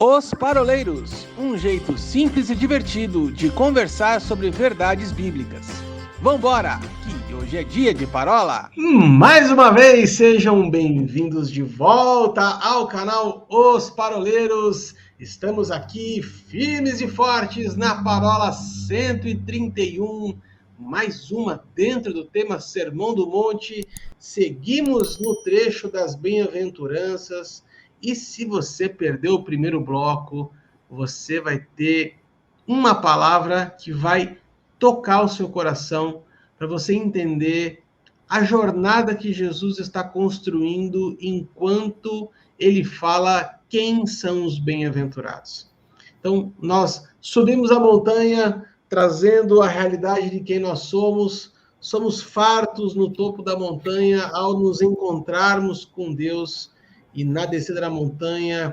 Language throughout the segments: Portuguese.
Os Paroleiros, um jeito simples e divertido de conversar sobre verdades bíblicas. Vambora, que hoje é dia de parola! Mais uma vez, sejam bem-vindos de volta ao canal Os Paroleiros. Estamos aqui firmes e fortes na parola 131, mais uma dentro do tema Sermão do Monte. Seguimos no trecho das bem-aventuranças. E se você perdeu o primeiro bloco, você vai ter uma palavra que vai tocar o seu coração para você entender a jornada que Jesus está construindo enquanto ele fala quem são os bem-aventurados. Então, nós subimos a montanha trazendo a realidade de quem nós somos fartos no topo da montanha ao nos encontrarmos com Deus. E na descida da montanha,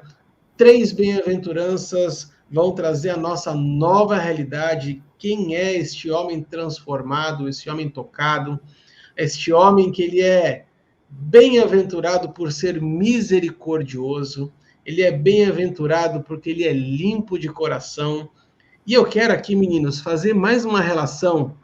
3 bem-aventuranças vão trazer a nossa nova realidade. Quem é este homem transformado, esse homem tocado, este homem que ele é bem-aventurado por ser misericordioso, ele é bem-aventurado porque ele é limpo de coração. E eu quero aqui, meninos, fazer mais uma relação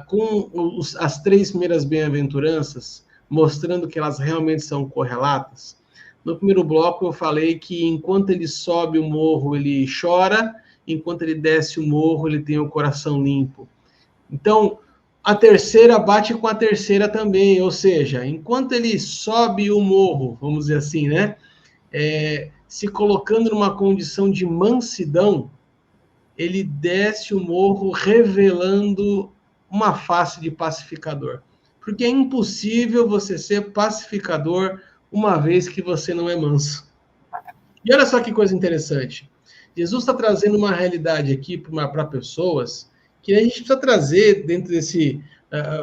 com as 3 primeiras bem-aventuranças, mostrando que elas realmente são correlatas. No primeiro bloco eu falei que enquanto ele sobe o morro, ele chora, enquanto ele desce o morro, ele tem o coração limpo. Então, a terceira bate com a terceira também, ou seja, enquanto ele sobe o morro, vamos dizer assim, né? Se colocando numa condição de mansidão, ele desce o morro revelando uma face de pacificador. Porque é impossível você ser pacificador uma vez que você não é manso. E olha só que coisa interessante. Jesus está trazendo uma realidade aqui para pessoas que a gente precisa trazer dentro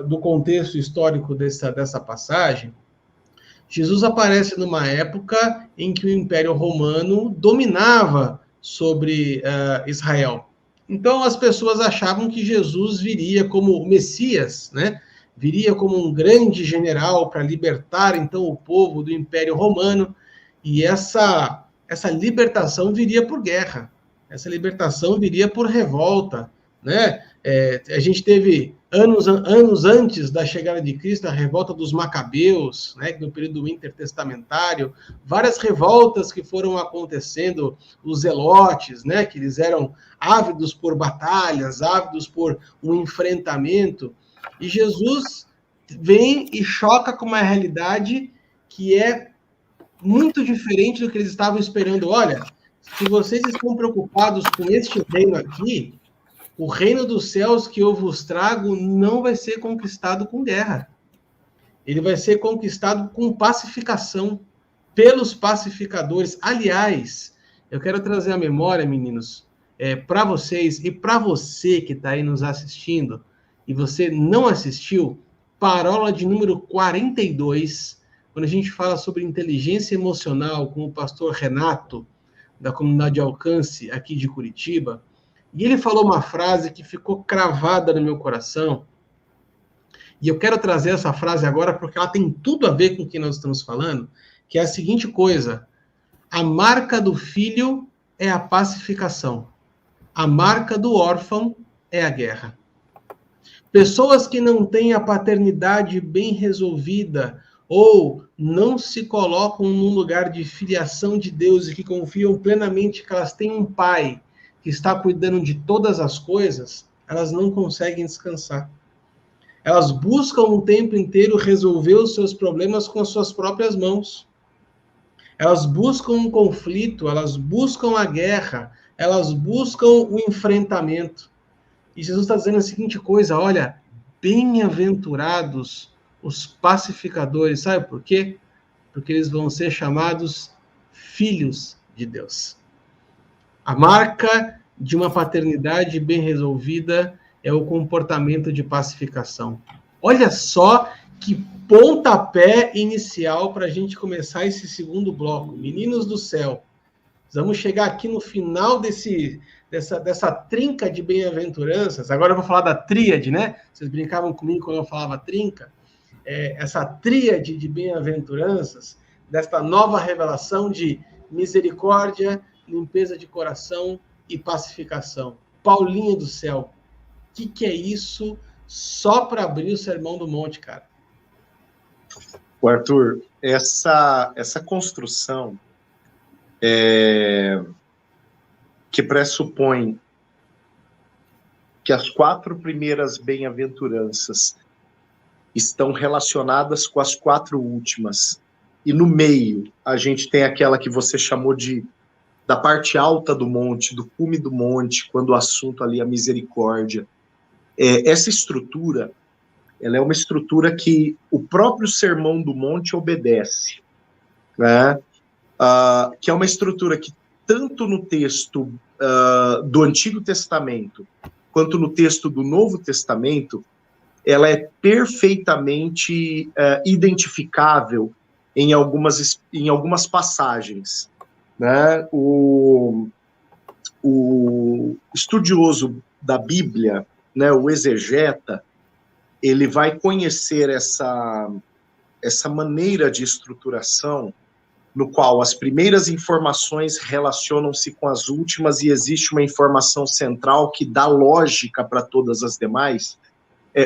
do contexto histórico dessa passagem. Jesus aparece numa época em que o Império Romano dominava sobre Israel. Então as pessoas achavam que Jesus viria como o Messias, né? Viria como um grande general para libertar então o povo do Império Romano, e essa libertação viria por guerra, essa libertação viria por revolta, né? A gente teve anos antes da chegada de Cristo, a revolta dos Macabeus, né, no período intertestamentário, várias revoltas que foram acontecendo, os zelotes, né, que eles eram ávidos por batalhas, ávidos por um enfrentamento, e Jesus vem e choca com uma realidade que é muito diferente do que eles estavam esperando. Olha, se vocês estão preocupados com este reino aqui, o reino dos céus que eu vos trago não vai ser conquistado com guerra. Ele vai ser conquistado com pacificação, pelos pacificadores. Aliás, eu quero trazer à memória, meninos, para vocês e para você que está aí nos assistindo, e você não assistiu, parola de número 42, quando a gente fala sobre inteligência emocional com o pastor Renato, da comunidade de alcance aqui de Curitiba. E ele falou uma frase que ficou cravada no meu coração. E eu quero trazer essa frase agora porque ela tem tudo a ver com o que nós estamos falando, que é a seguinte coisa: a marca do filho é a pacificação. A marca do órfão é a guerra. Pessoas que não têm a paternidade bem resolvida ou não se colocam num lugar de filiação de Deus e que confiam plenamente que elas têm um pai que está cuidando de todas as coisas, elas não conseguem descansar. Elas buscam o tempo inteiro resolver os seus problemas com as suas próprias mãos. Elas buscam um conflito, elas buscam a guerra, elas buscam o enfrentamento. E Jesus está dizendo a seguinte coisa: olha, bem-aventurados os pacificadores. Sabe por quê? Porque eles vão ser chamados filhos de Deus. A marca de uma paternidade bem resolvida é o comportamento de pacificação. Olha só que pontapé inicial para a gente começar esse segundo bloco. Meninos do céu, vamos chegar aqui no final dessa trinca de bem-aventuranças. Agora eu vou falar da tríade, né? Vocês brincavam comigo quando eu falava trinca. Essa tríade de bem-aventuranças, desta nova revelação de misericórdia, limpeza de coração e pacificação. Paulinho do céu, o que é isso só para abrir o Sermão do Monte, cara? O Arthur, essa construção que pressupõe que as 4 primeiras bem-aventuranças estão relacionadas com as 4 últimas, e no meio a gente tem aquela que você chamou da parte alta do monte, do cume do monte, quando o assunto ali é a misericórdia. Essa estrutura, ela é uma estrutura que o próprio Sermão do Monte obedece, né? Que é uma estrutura que tanto no texto do Antigo Testamento, quanto no texto do Novo Testamento, ela é perfeitamente identificável em algumas passagens, né? O estudioso da Bíblia, né, o exegeta, ele vai conhecer essa maneira de estruturação no qual as primeiras informações relacionam-se com as últimas e existe uma informação central que dá lógica para todas as demais.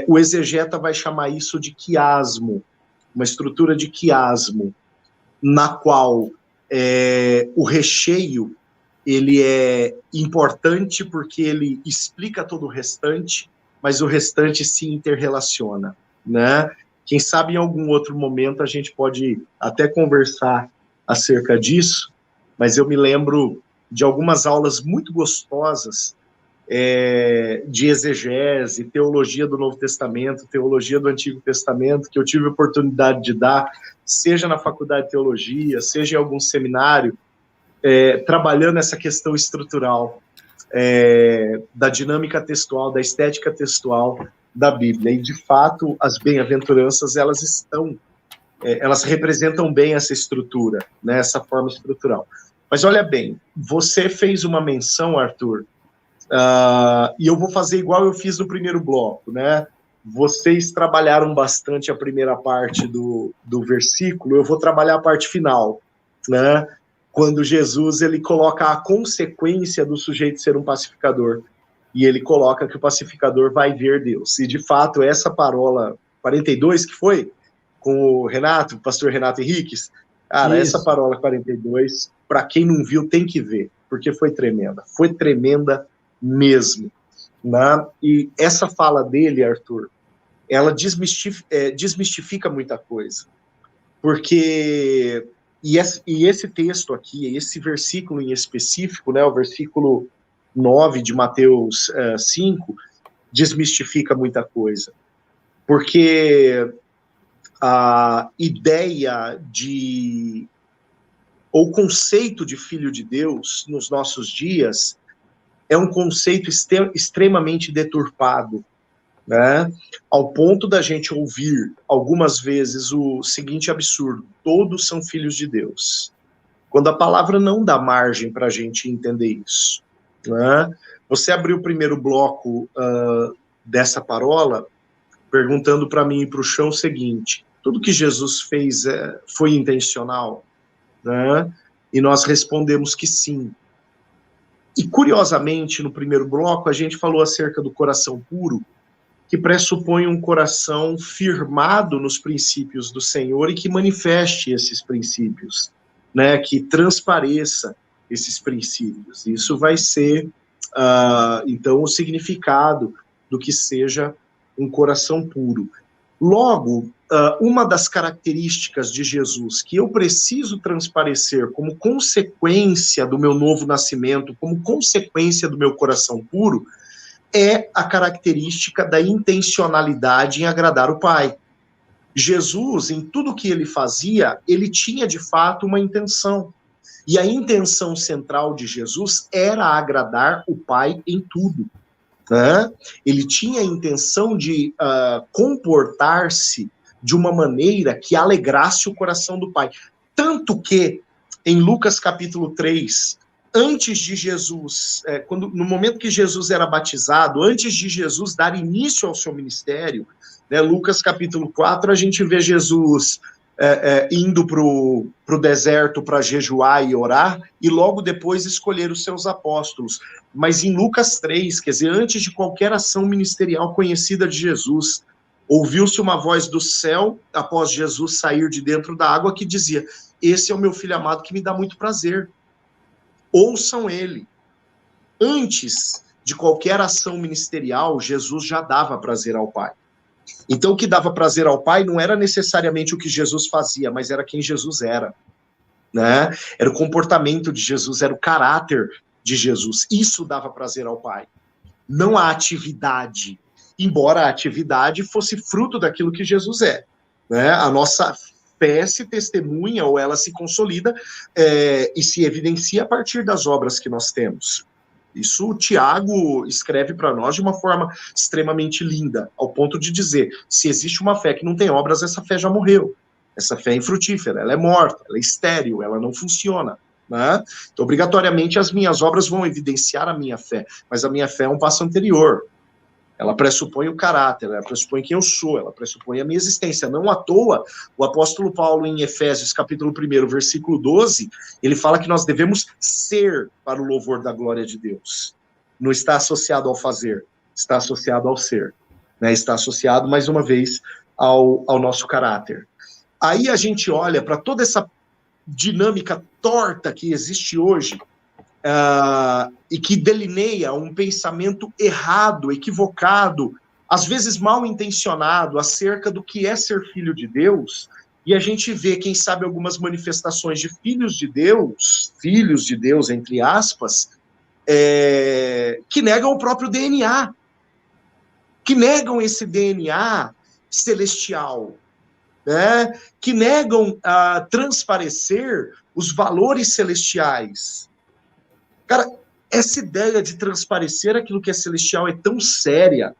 O exegeta vai chamar isso de quiasmo, uma estrutura de quiasmo, na qual o recheio ele é importante porque ele explica todo o restante, mas o restante se interrelaciona, né? Quem sabe em algum outro momento a gente pode até conversar acerca disso, mas eu me lembro de algumas aulas muito gostosas de exegese, teologia do Novo Testamento, teologia do Antigo Testamento, que eu tive a oportunidade de dar, seja na faculdade de teologia, seja em algum seminário, trabalhando essa questão estrutural, da dinâmica textual, da estética textual da Bíblia. E, de fato, as bem-aventuranças, elas representam bem essa estrutura, né, essa forma estrutural. Mas, olha bem, você fez uma menção, Arthur, e eu vou fazer igual eu fiz no primeiro bloco, né? Vocês trabalharam bastante a primeira parte do versículo, eu vou trabalhar a parte final, né? Quando Jesus ele coloca a consequência do sujeito ser um pacificador, e ele coloca que o pacificador vai ver Deus. E, de fato, essa parola 42, que foi, com o Renato, o pastor Renato Henriques, cara, Isso. essa parola 42, para quem não viu, tem que ver, porque foi tremenda mesmo, né? E essa fala dele, Arthur, ela desmistifica muita coisa, porque, e esse texto aqui, esse versículo em específico, né, o versículo 9 de Mateus 5, desmistifica muita coisa, porque a ideia ou conceito de filho de Deus nos nossos dias é um conceito extremamente deturpado, né? Ao ponto da gente ouvir algumas vezes o seguinte absurdo: todos são filhos de Deus, quando a palavra não dá margem para a gente entender isso, né? Você abriu o primeiro bloco dessa parola perguntando para mim e para o chão o seguinte: tudo que Jesus fez foi intencional, né? E nós respondemos que sim. E, curiosamente, no primeiro bloco, a gente falou acerca do coração puro, que pressupõe um coração firmado nos princípios do Senhor e que manifeste esses princípios, né? Que transpareça esses princípios. Isso vai ser, então, o significado do que seja um coração puro. Logo, uma das características de Jesus que eu preciso transparecer como consequência do meu novo nascimento, como consequência do meu coração puro, é a característica da intencionalidade em agradar o Pai. Jesus, em tudo que ele fazia, ele tinha de fato uma intenção. E a intenção central de Jesus era agradar o Pai em tudo. Né? Ele tinha a intenção de comportar-se de uma maneira que alegrasse o coração do Pai. Tanto que, em Lucas capítulo 3, antes de Jesus, no momento que Jesus era batizado, antes de Jesus dar início ao seu ministério, né, Lucas capítulo 4, a gente vê Jesus indo para o deserto para jejuar e orar, e logo depois escolher os seus apóstolos. Mas em Lucas 3, quer dizer, antes de qualquer ação ministerial conhecida de Jesus, ouviu-se uma voz do céu, após Jesus sair de dentro da água, que dizia: esse é o meu filho amado que me dá muito prazer. Ouçam ele. Antes de qualquer ação ministerial, Jesus já dava prazer ao Pai. Então, o que dava prazer ao Pai não era necessariamente o que Jesus fazia, mas era quem Jesus era, né? Era o comportamento de Jesus, era o caráter de Jesus. Isso dava prazer ao Pai. Não a atividade, embora a atividade fosse fruto daquilo que Jesus é, né? A nossa fé se testemunha ou ela se consolida e se evidencia a partir das obras que nós temos. Isso o Tiago escreve para nós de uma forma extremamente linda, ao ponto de dizer: se existe uma fé que não tem obras, essa fé já morreu. Essa fé é infrutífera, ela é morta, ela é estéril, ela não funciona, né? Então, obrigatoriamente, as minhas obras vão evidenciar a minha fé, mas a minha fé é um passo anterior. Ela pressupõe o caráter, ela pressupõe quem eu sou, ela pressupõe a minha existência. Não à toa, o apóstolo Paulo, em Efésios, capítulo 1, versículo 12, ele fala que nós devemos ser para o louvor da glória de Deus. Não está associado ao fazer, está associado ao ser, né? Está associado, mais uma vez, ao nosso caráter. Aí a gente olha para toda essa dinâmica torta que existe hoje, e que delineia um pensamento errado, equivocado, às vezes mal intencionado, acerca do que é ser filho de Deus, e a gente vê, quem sabe, algumas manifestações de filhos de Deus, entre aspas, que negam o próprio DNA, que negam esse DNA celestial, né? Que negam transparecer os valores celestiais. Cara, essa ideia de transparecer aquilo que é celestial é tão séria.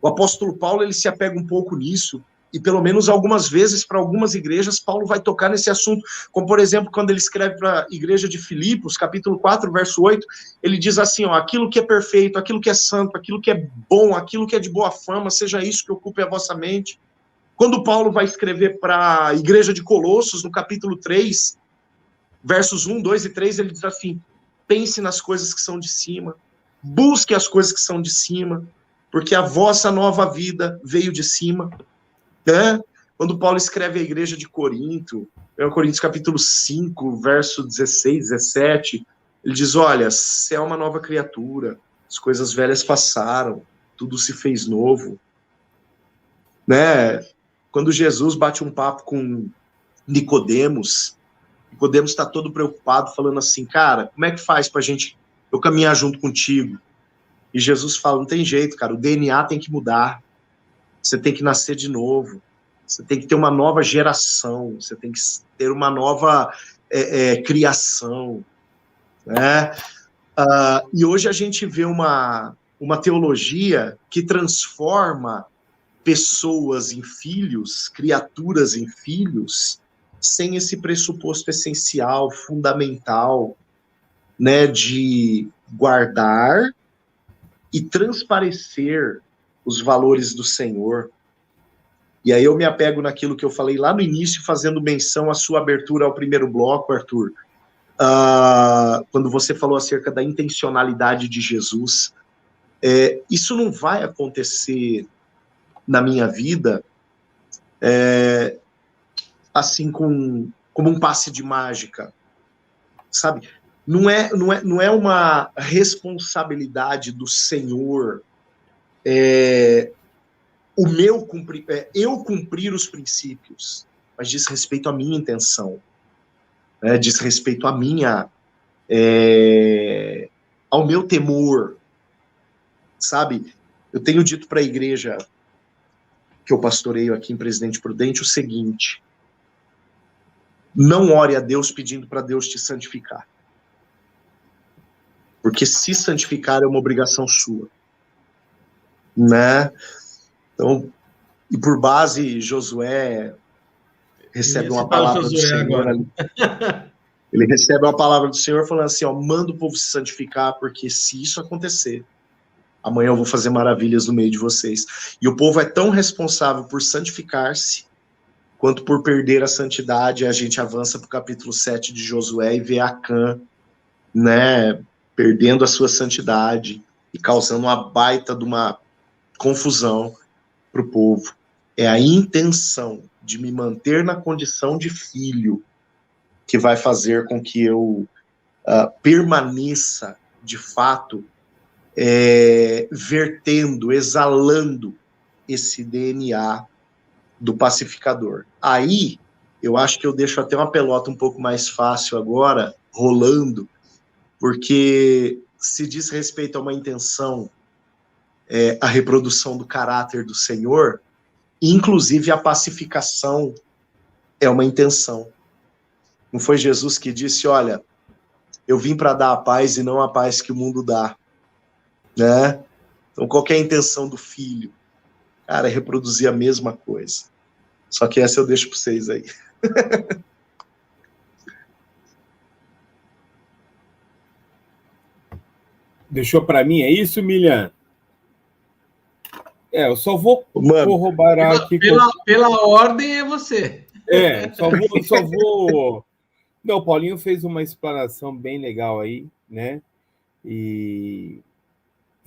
O apóstolo Paulo, ele se apega um pouco nisso, e pelo menos algumas vezes, para algumas igrejas, Paulo vai tocar nesse assunto, como por exemplo, quando ele escreve para a igreja de Filipos, capítulo 4, verso 8, ele diz assim, ó: aquilo que é perfeito, aquilo que é santo, aquilo que é bom, aquilo que é de boa fama, seja isso que ocupe a vossa mente. Quando Paulo vai escrever para a igreja de Colossos, no capítulo 3, versos 1, 2 e 3, ele diz assim: pense nas coisas que são de cima, busque as coisas que são de cima, porque a vossa nova vida veio de cima, né? Quando Paulo escreve à igreja de Corinto, Coríntios capítulo 5, verso 16, 17, ele diz: olha, você é uma nova criatura, as coisas velhas passaram, tudo se fez novo, né? Quando Jesus bate um papo com Nicodemos está todo preocupado, falando assim: cara, como é que faz pra gente, eu caminhar junto contigo? E Jesus fala: não tem jeito, cara, o DNA tem que mudar, você tem que nascer de novo, você tem que ter uma nova geração, você tem que ter uma nova criação, né? E hoje a gente vê uma teologia que transforma pessoas em filhos, criaturas em filhos, sem esse pressuposto essencial, fundamental, né, de guardar e transparecer os valores do Senhor. E aí eu me apego naquilo que eu falei lá no início, fazendo menção à sua abertura ao primeiro bloco, Arthur, quando você falou acerca da intencionalidade de Jesus. Isso não vai acontecer na minha vida assim como um passe de mágica, sabe? Não é uma responsabilidade do Senhor eu cumprir os princípios, mas diz respeito à minha intenção, né? Diz respeito à ao meu temor, sabe? Eu tenho dito para a igreja que eu pastoreio aqui em Presidente Prudente o seguinte: não ore a Deus pedindo para Deus te santificar, porque se santificar é uma obrigação sua, né? Então, e por base, Josué recebe uma palavra do Senhor ali. Ele recebe uma palavra do Senhor falando assim, ó: manda o povo se santificar, porque se isso acontecer, amanhã eu vou fazer maravilhas no meio de vocês. E o povo é tão responsável por santificar-se, quanto por perder a santidade. A gente avança para o capítulo 7 de Josué e vê Acã, né, perdendo a sua santidade e causando uma baita de uma confusão para o povo. É a intenção de me manter na condição de filho que vai fazer com que eu permaneça, de fato, vertendo, exalando esse DNA do pacificador. Aí, eu acho que eu deixo até uma pelota um pouco mais fácil agora, rolando, porque se diz respeito a uma intenção, a reprodução do caráter do Senhor, inclusive a pacificação é uma intenção. Não foi Jesus que disse, olha, eu vim para dar a paz e não a paz que o mundo dá, né? Então, qual que é a intenção do filho? Cara, é reproduzir a mesma coisa. Só que essa eu deixo para vocês aí. Deixou para mim, é isso, Milian? Eu só vou corroborar aqui. Pela ordem é você. Só vou... Não, o Paulinho fez uma explanação bem legal aí, né? E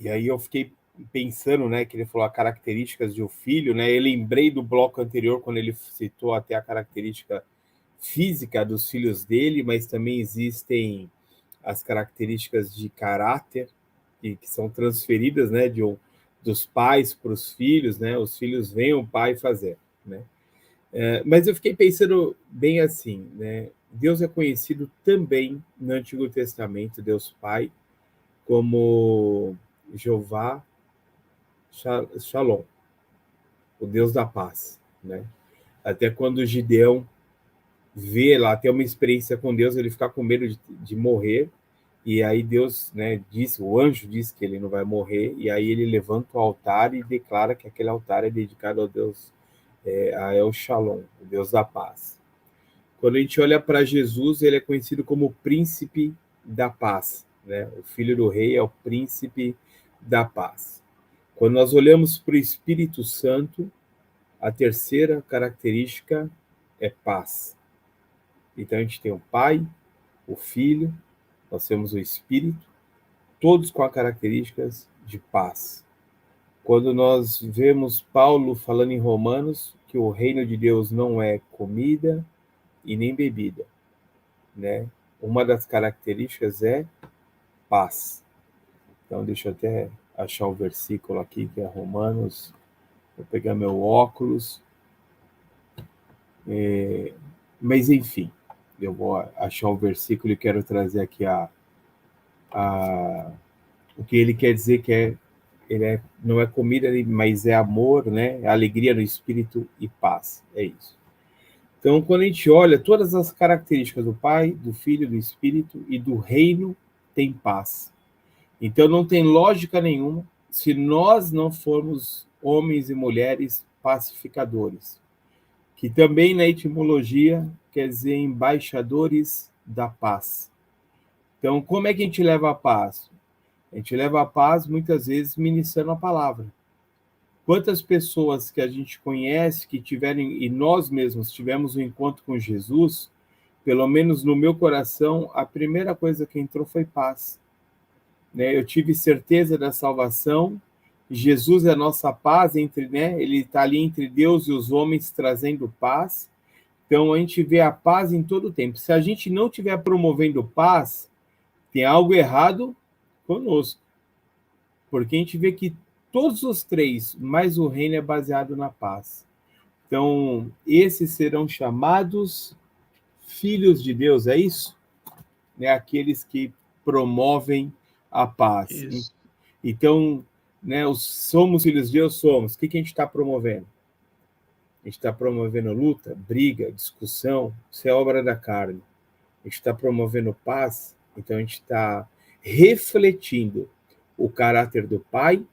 aí eu fiquei pensando, né, que ele falou as características de um filho, né? Eu lembrei do bloco anterior, quando ele citou até a característica física dos filhos dele, mas também existem as características de caráter que são transferidas, né, dos pais para os filhos, né? Os filhos veem o pai fazer, né? Mas eu fiquei pensando bem assim, né? Deus é conhecido também no Antigo Testamento, Deus Pai, como Jeová Shalom, o Deus da paz, né? Até quando Gideão vê lá, tem uma experiência com Deus, ele fica com medo de morrer, e aí Deus, né, o anjo diz que ele não vai morrer, e aí ele levanta o altar e declara que aquele altar é dedicado ao Deus, a El Shalom, o Deus da paz. Quando a gente olha para Jesus, ele é conhecido como o príncipe da paz, né? O filho do rei é o príncipe da paz. Quando nós olhamos para o Espírito Santo, a terceira característica é paz. Então a gente tem o Pai, o Filho, nós temos o Espírito, todos com as características de paz. Quando nós vemos Paulo falando em Romanos que o reino de Deus não é comida e nem bebida, né? Uma das características é paz. Então, deixa eu até achar o versículo aqui, que é Romanos. Vou pegar meu óculos. Mas, enfim, eu vou achar o versículo e quero trazer aqui o que ele quer dizer, que não é comida, mas é amor, né? Alegria no espírito e paz. É isso. Então, quando a gente olha todas as características do Pai, do Filho, do Espírito e do reino, tem paz. Então, não tem lógica nenhuma se nós não formos homens e mulheres pacificadores, que também na etimologia quer dizer embaixadores da paz. Então, como é que a gente leva a paz? A gente leva a paz, muitas vezes, ministrando a palavra. Quantas pessoas que a gente conhece que tiveram, e nós mesmos tivemos um encontro com Jesus, pelo menos no meu coração, a primeira coisa que entrou foi paz. Né? Eu tive certeza da salvação, Jesus é a nossa paz, né? Ele está ali entre Deus e os homens trazendo paz. Então a gente vê a paz em todo o tempo. Se a gente não estiver promovendo paz, tem algo errado conosco. Porque a gente vê que todos os três, mas o reino é baseado na paz. Então, esses serão chamados filhos de Deus, é isso? Né? Aqueles que promovem a paz. Isso. Então, né, somos filhos de Deus, somos. O que a gente está promovendo? A gente está promovendo luta, briga, discussão, isso é obra da carne. A gente está promovendo paz, então a gente está refletindo o caráter do Pai,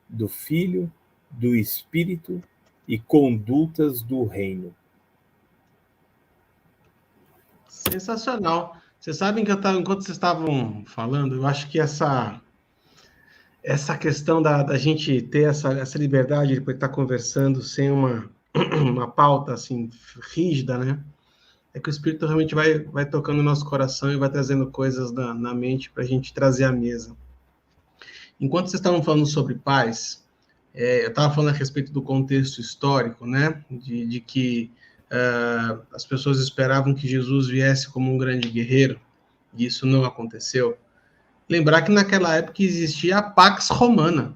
do Filho, do Espírito e condutas do reino. Sensacional. Vocês sabem que enquanto vocês estavam falando, eu acho que essa questão da gente ter essa liberdade de poder estar conversando sem uma uma pauta assim rígida, né? É que o Espírito realmente vai tocando no nosso coração e vai trazendo coisas na mente para a gente trazer à mesa. Enquanto vocês estavam falando sobre paz, eu estava falando a respeito do contexto histórico, né? De que as pessoas esperavam que Jesus viesse como um grande guerreiro, e isso não aconteceu. Lembrar que naquela época existia a Pax Romana,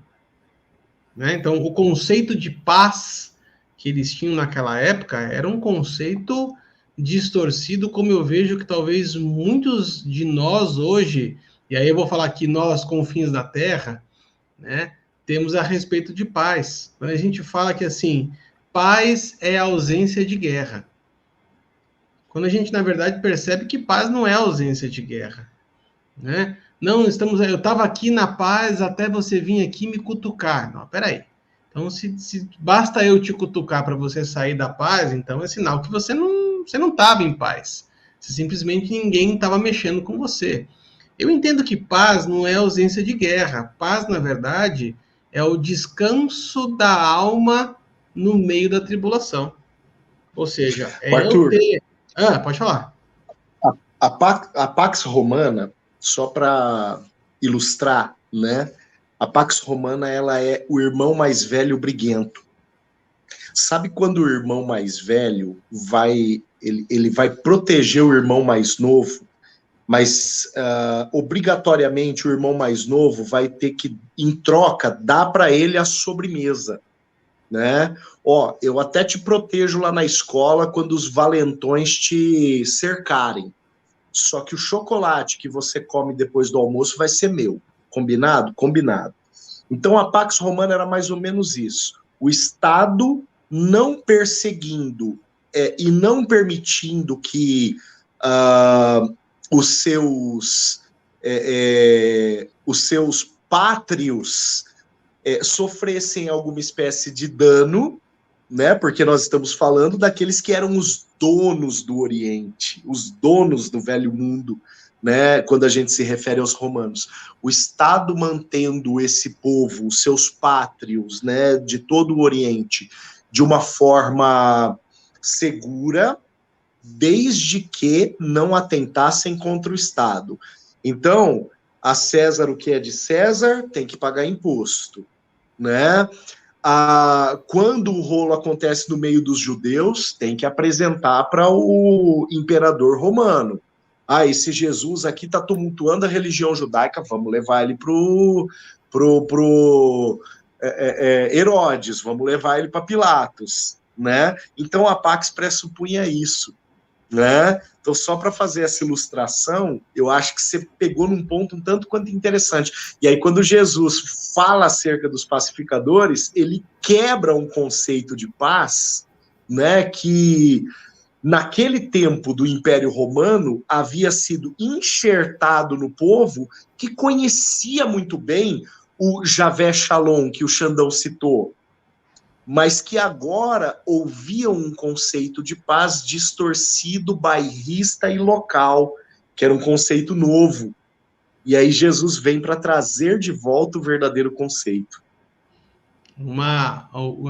né? Então, o conceito de paz que eles tinham naquela época era um conceito distorcido, como eu vejo que talvez muitos de nós hoje, e aí eu vou falar aqui nós, confins da Terra, né, temos a respeito de paz. Quando a gente fala que, assim, paz é a ausência de guerra. Quando a gente, na verdade, percebe que paz não é ausência de guerra, né? Não, eu estava aqui na paz até você vir aqui me cutucar. Não, peraí. Então, se basta eu te cutucar para você sair da paz, então é sinal que você não estava em paz. Simplesmente ninguém estava mexendo com você. Eu entendo que paz não é ausência de guerra. Paz, na verdade, é o descanso da alma no meio da tribulação. Ou seja, Arthur, eu ter... pode falar. A Pax Romana, só para ilustrar, né? A Pax Romana, ela é o irmão mais velho briguento. Sabe quando o irmão mais velho ele vai proteger o irmão mais novo, mas obrigatoriamente o irmão mais novo vai ter que, em troca, dar para ele a sobremesa, né? Ó, eu até te protejo lá na escola quando os valentões te cercarem. Só que o chocolate que você come depois do almoço vai ser meu. Combinado? Combinado. Então a Pax Romana era mais ou menos isso. O Estado não perseguindo e não permitindo que os seus pátrios sofressem alguma espécie de dano, né? Porque nós estamos falando daqueles que eram os donos do Oriente, os donos do Velho Mundo, né? Quando a gente se refere aos romanos. O Estado mantendo esse povo, os seus pátrios, né, de todo o Oriente, de uma forma segura, desde que não atentassem contra o Estado. Então, a César o que é de César tem que pagar imposto, né? Quando o rolo acontece no meio dos judeus, tem que apresentar para o imperador romano. Esse Jesus aqui está tumultuando a religião judaica, vamos levar ele pro Herodes, vamos levar ele para Pilatos, né? Então a Pax pressupunha isso, né? Então, só para fazer essa ilustração, eu acho que você pegou num ponto um tanto quanto interessante. E aí, quando Jesus fala acerca dos pacificadores, ele quebra um conceito de paz, né, que naquele tempo do Império Romano havia sido enxertado no povo que conhecia muito bem o Javé Shalom, que o Xandão citou, mas que agora ouviam um conceito de paz distorcido, bairrista e local, que era um conceito novo. E aí Jesus vem para trazer de volta o verdadeiro conceito.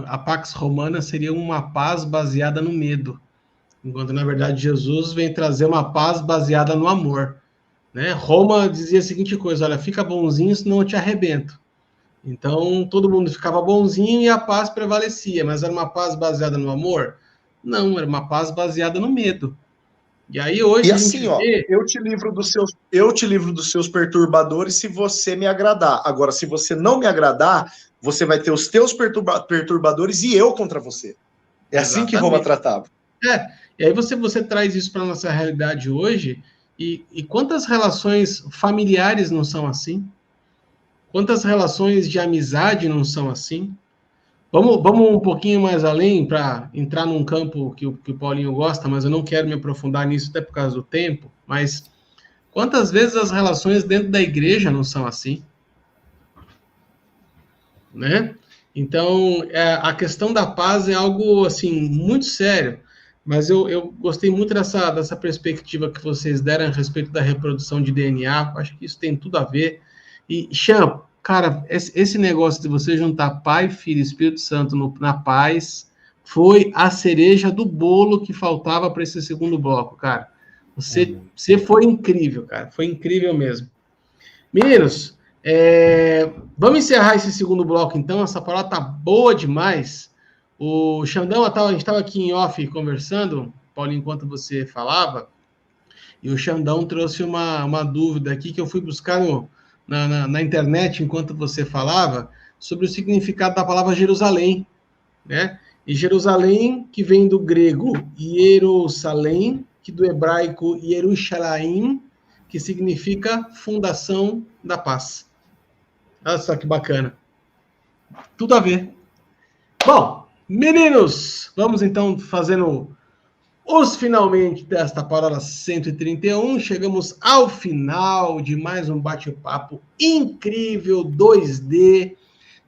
A Pax Romana seria uma paz baseada no medo, enquanto, na verdade, Jesus vem trazer uma paz baseada no amor, né? Roma dizia a seguinte coisa: olha, fica bonzinho, senão eu te arrebento. Então, todo mundo ficava bonzinho e a paz prevalecia. Mas era uma paz baseada no amor? Não, era uma paz baseada no medo. E aí hoje... E assim, eu te livro dos seus perturbadores se você me agradar. Agora, se você não me agradar, você vai ter os teus perturbadores e eu contra você. É assim que Roma tratava. E aí você traz isso para a nossa realidade hoje, e quantas relações familiares não são assim? Quantas relações de amizade não são assim? Vamos um pouquinho mais além para entrar num campo que o Paulinho gosta, mas eu não quero me aprofundar nisso até por causa do tempo. Mas quantas vezes as relações dentro da igreja não são assim? Né? Então, a questão da paz é algo assim muito sério. Mas eu gostei muito dessa perspectiva que vocês deram a respeito da reprodução de DNA. Acho que isso tem tudo a ver. E, Champ, cara, esse negócio de você juntar Pai, Filho e Espírito Santo na paz, foi a cereja do bolo que faltava para esse segundo bloco, cara. Você foi incrível, cara. Foi incrível mesmo. Meninos, vamos encerrar esse segundo bloco, então. Essa palavra tá boa demais. O Xandão, a gente estava aqui em off conversando, Paulinho, enquanto você falava, e o Xandão trouxe uma dúvida aqui que eu fui buscar na internet enquanto você falava, sobre o significado da palavra Jerusalém, né? E Jerusalém, que vem do grego Jerusalém, que do hebraico Yerushalayim, que significa fundação da paz. Olha só que bacana. Tudo a ver. Bom, meninos, vamos então fazendo os finalmente desta parábola 131. Chegamos ao final de mais um bate-papo incrível 2D,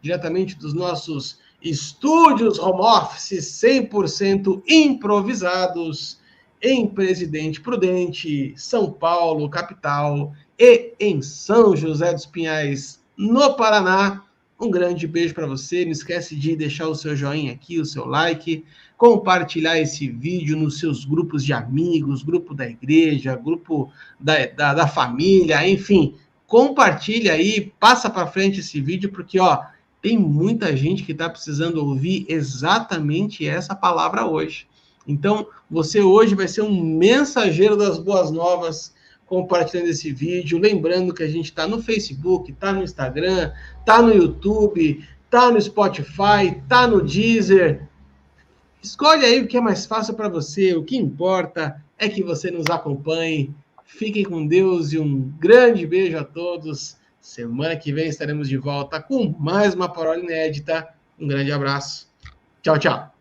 diretamente dos nossos estúdios home office 100% improvisados em Presidente Prudente, São Paulo, capital, e em São José dos Pinhais, no Paraná. Um grande beijo para você. Não esquece de deixar o seu joinha aqui, o seu like, compartilhar esse vídeo nos seus grupos de amigos, grupo da igreja, grupo da família, enfim. Compartilha aí, passa para frente esse vídeo, porque, tem muita gente que está precisando ouvir exatamente essa palavra hoje. Então, você hoje vai ser um mensageiro das boas novas, compartilhando esse vídeo. Lembrando que a gente está no Facebook, está no Instagram, está no YouTube, está no Spotify, está no Deezer. Escolhe aí o que é mais fácil para você. O que importa é que você nos acompanhe. Fiquem com Deus e um grande beijo a todos. Semana que vem estaremos de volta com mais uma paródia inédita. Um grande abraço. Tchau, tchau.